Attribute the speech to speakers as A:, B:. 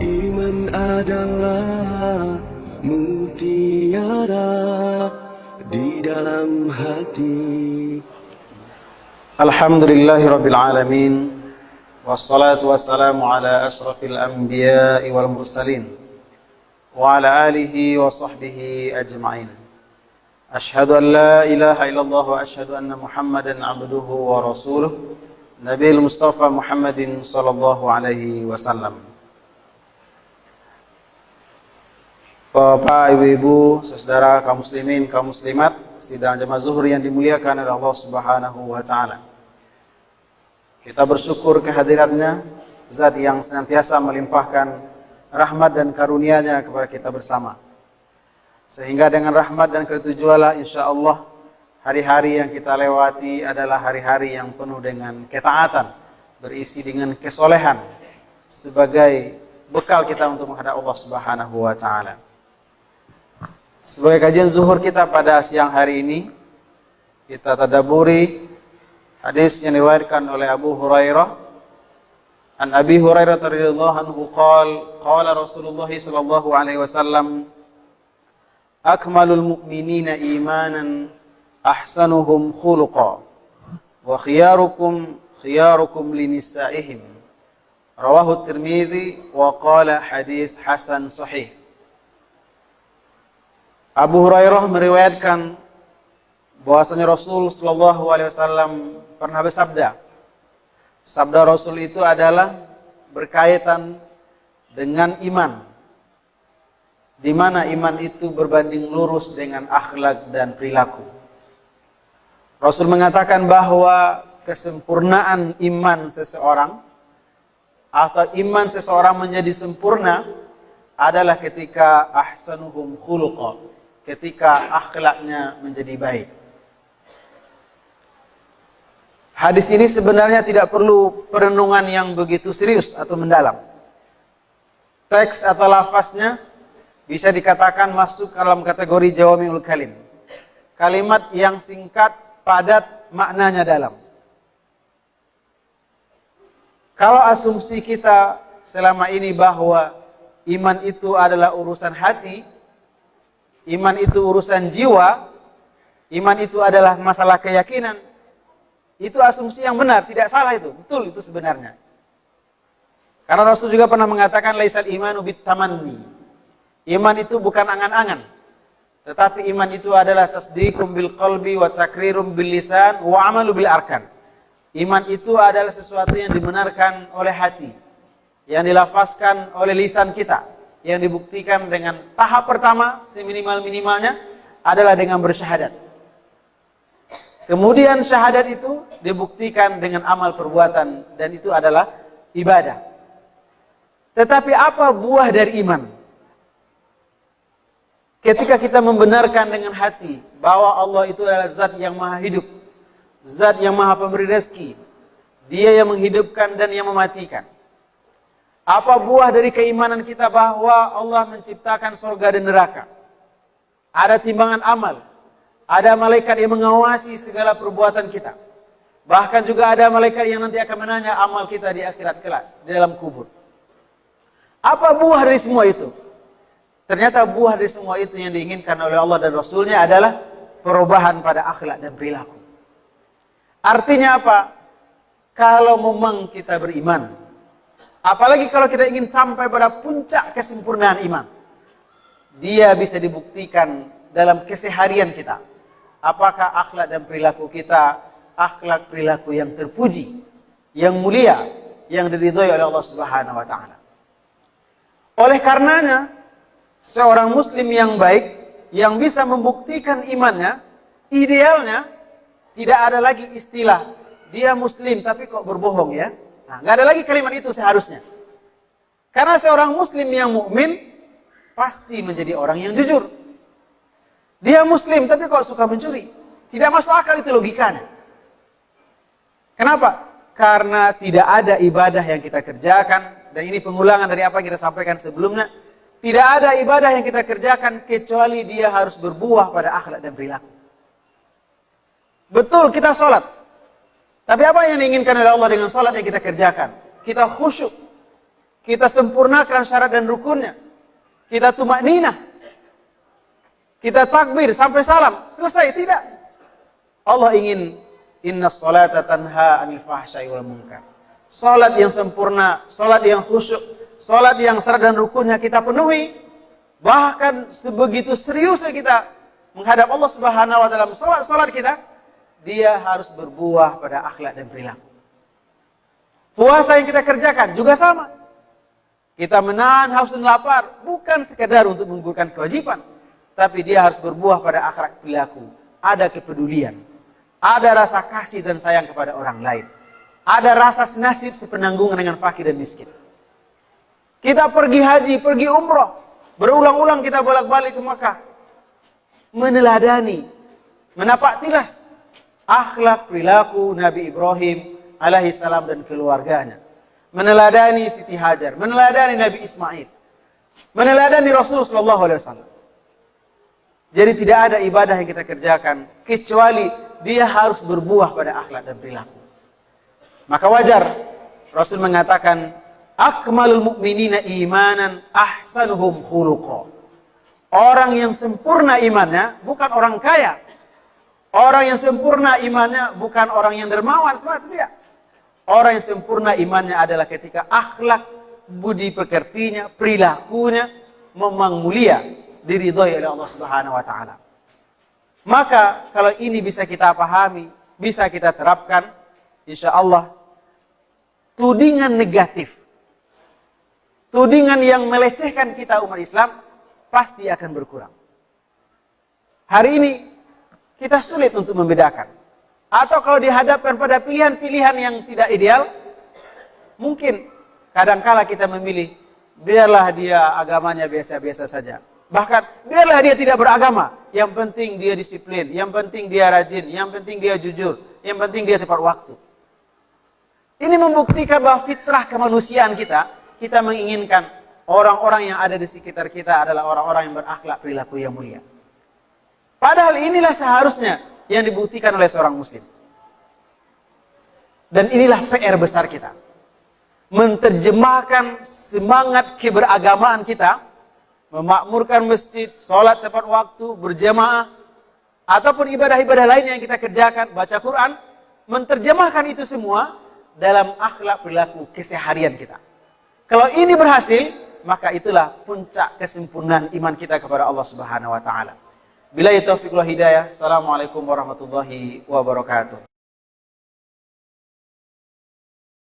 A: Iman adalah mutiara di dalam hati.
B: Alhamdulillahirabbil alamin, wassalatu wassalamu ala asyrafil anbiya'i wal mursalin wa ala alihi wa sahbihi ajma'in. Ashhadu an la ilaha illallah wa ashhadu anna Muhammadan abduhu wa rasuluh, Nabiul Mustafa Muhammadin sallallahu alaihi wasallam. Bapak, ibu-ibu, saudara, kaum muslimin, kaum muslimat, sidang jamaah zuhur yang dimuliakan oleh Allah Subhanahu wa taala. Kita bersyukur kehadirannya, Zat yang senantiasa melimpahkan rahmat dan karunia-Nya kepada kita bersama. Sehingga dengan rahmat dan ketujuanlah insyaallah hari-hari yang kita lewati adalah hari-hari yang penuh dengan ketaatan, berisi dengan kesolehan sebagai bekal kita untuk menghadap Allah Subhanahu wa taala. Sebagai kajian zuhur kita pada siang hari ini, kita tadabburi hadis yang diriwayatkan oleh Abu Hurairah. An Abi Hurairah radhiyallahu anhu qala Rasulullah sallallahu alaihi wasallam, akmalul mu'minina imanan ahsanuhum khuluqa wa khiyarukum linisa'ihim. Rawahu Tirmidzi wa qala hadis hasan sahih. Abu Hurairah meriwayatkan bahwasanya Rasul sallallahu alaihi wasallam pernah bersabda. Sabda Rasul itu adalah berkaitan dengan iman, di mana iman itu berbanding lurus dengan akhlak dan perilaku. Rasul mengatakan bahwa kesempurnaan iman seseorang atau iman seseorang menjadi sempurna adalah ketika ahsanuhum khuluqa, ketika akhlaknya menjadi baik. Hadis ini sebenarnya tidak perlu perenungan yang begitu serius atau mendalam. Teks atau lafaznya bisa dikatakan masuk dalam kategori jawami'ul kalim. Kalimat yang singkat, padat, maknanya dalam. Kalau asumsi kita selama ini bahwa iman itu adalah urusan hati, iman itu urusan jiwa, iman itu adalah masalah keyakinan, itu asumsi yang benar, tidak salah itu, betul itu sebenarnya. Karena Rasul juga pernah mengatakan laisal imanu bitamanni. Iman itu bukan angan-angan, tetapi iman itu adalah tasdiqum bil qalbi wa takrirum bil lisan wa amalu bil arkan. Iman itu adalah sesuatu yang dibenarkan oleh hati, yang dilafazkan oleh lisan kita, yang dibuktikan dengan tahap pertama seminimal-minimalnya adalah dengan bersyahadat. Kemudian syahadat itu dibuktikan dengan amal perbuatan, dan itu adalah ibadah. Tetapi apa buah dari iman? Ketika kita membenarkan dengan hati bahwa Allah itu adalah zat yang maha hidup, zat yang maha pemberi rezeki, Dia yang menghidupkan dan yang mematikan. Apa buah dari keimanan kita bahwa Allah menciptakan surga dan neraka? Ada timbangan amal, ada malaikat yang mengawasi segala perbuatan kita. Bahkan juga ada malaikat yang nanti akan menanya amal kita di akhirat kelak, di dalam kubur. Apa buah dari semua itu? Ternyata buah dari semua itu yang diinginkan oleh Allah dan Rasulnya adalah perubahan pada akhlak dan perilaku. Artinya apa? Kalau memang kita beriman, apalagi kalau kita ingin sampai pada puncak kesempurnaan iman, dia bisa dibuktikan dalam keseharian kita. Apakah akhlak dan perilaku kita akhlak perilaku yang terpuji, yang mulia, yang diridhoi oleh Allah Subhanahu wa taala. Oleh karenanya, seorang muslim yang baik yang bisa membuktikan imannya, idealnya tidak ada lagi istilah dia muslim tapi kok berbohong ya. Nah, nggak ada lagi kalimat itu seharusnya. Karena seorang muslim yang mukmin pasti menjadi orang yang jujur. Dia muslim tapi kok suka mencuri. Tidak masuk akal itu logikanya. Kenapa? Karena tidak ada ibadah yang kita kerjakan, dan ini pengulangan dari apa yang kita sampaikan sebelumnya. Tidak ada ibadah yang kita kerjakan kecuali dia harus berbuah pada akhlak dan perilaku. Betul kita sholat, tapi apa yang diinginkan oleh Allah dengan sholat yang kita kerjakan? Kita khusyuk, kita sempurnakan syarat dan rukunnya, kita tumakninah, kita takbir sampai salam, selesai. Tidak. Allah ingin innas salata tanha 'anil fahsya'i wal munkar. Salat yang sempurna, salat yang khusyuk, salat yang syarat dan rukunnya kita penuhi. Bahkan sebegitu seriusnya kita menghadap Allah Subhanahu wa taala, salat kita, dia harus berbuah pada akhlak dan perilaku. Puasa yang kita kerjakan juga sama. Kita menahan haus dan lapar bukan sekedar untuk menggugurkan kewajiban, tapi dia harus berbuah pada akhlak perilaku. Ada kepedulian, ada rasa kasih dan sayang kepada orang lain, ada rasa senasib sepenanggungan dengan fakir dan miskin. Kita pergi haji, pergi umroh, berulang-ulang kita bolak-balik ke Makkah, meneladani, menapak tilas akhlak perilaku Nabi Ibrahim alaihi salam dan keluarganya, meneladani Siti Hajar, meneladani Nabi Ismail, meneladani Rasulullah sallallahu alaihi wasallam. Jadi tidak ada ibadah yang kita kerjakan kecuali dia harus berbuah pada akhlak dan perilaku. Maka wajar Rasul mengatakan, akmalul mu'minina imanan ahsanuhum khuluqa. Orang yang sempurna imannya bukan orang kaya. Orang yang sempurna imannya bukan orang yang dermawan, tidak. Orang yang sempurna imannya adalah ketika akhlak, budi pekertinya, perilakunya memang mulia, diridhoi oleh Allah Subhanahu wa taala. Maka kalau ini bisa kita pahami, bisa kita terapkan, insya Allah tudingan negatif, tudingan yang melecehkan kita umat Islam pasti akan berkurang. Hari ini kita sulit untuk membedakan. Atau kalau dihadapkan pada pilihan-pilihan yang tidak ideal, mungkin kadangkala kita memilih, biarlah dia agamanya biasa-biasa saja. Bahkan, biarlah dia tidak beragama. Yang penting dia disiplin, yang penting dia rajin, yang penting dia jujur, yang penting dia tepat waktu. Ini membuktikan bahwa fitrah kemanusiaan kita menginginkan orang-orang yang ada di sekitar kita adalah orang-orang yang berakhlak perilaku yang mulia. Padahal inilah seharusnya yang dibuktikan oleh seorang muslim. Dan inilah PR besar kita. Menerjemahkan semangat keberagamaan kita, memakmurkan masjid, sholat tepat waktu, berjamaah, ataupun ibadah-ibadah lain yang kita kerjakan, baca Quran, menerjemahkan itu semua dalam akhlak perilaku keseharian kita. Kalau ini berhasil, maka itulah puncak kesempurnaan iman kita kepada Allah Subhanahu wa taala. Billahi taufiq wal hidayah. Assalamualaikum warahmatullahi wabarakatuh.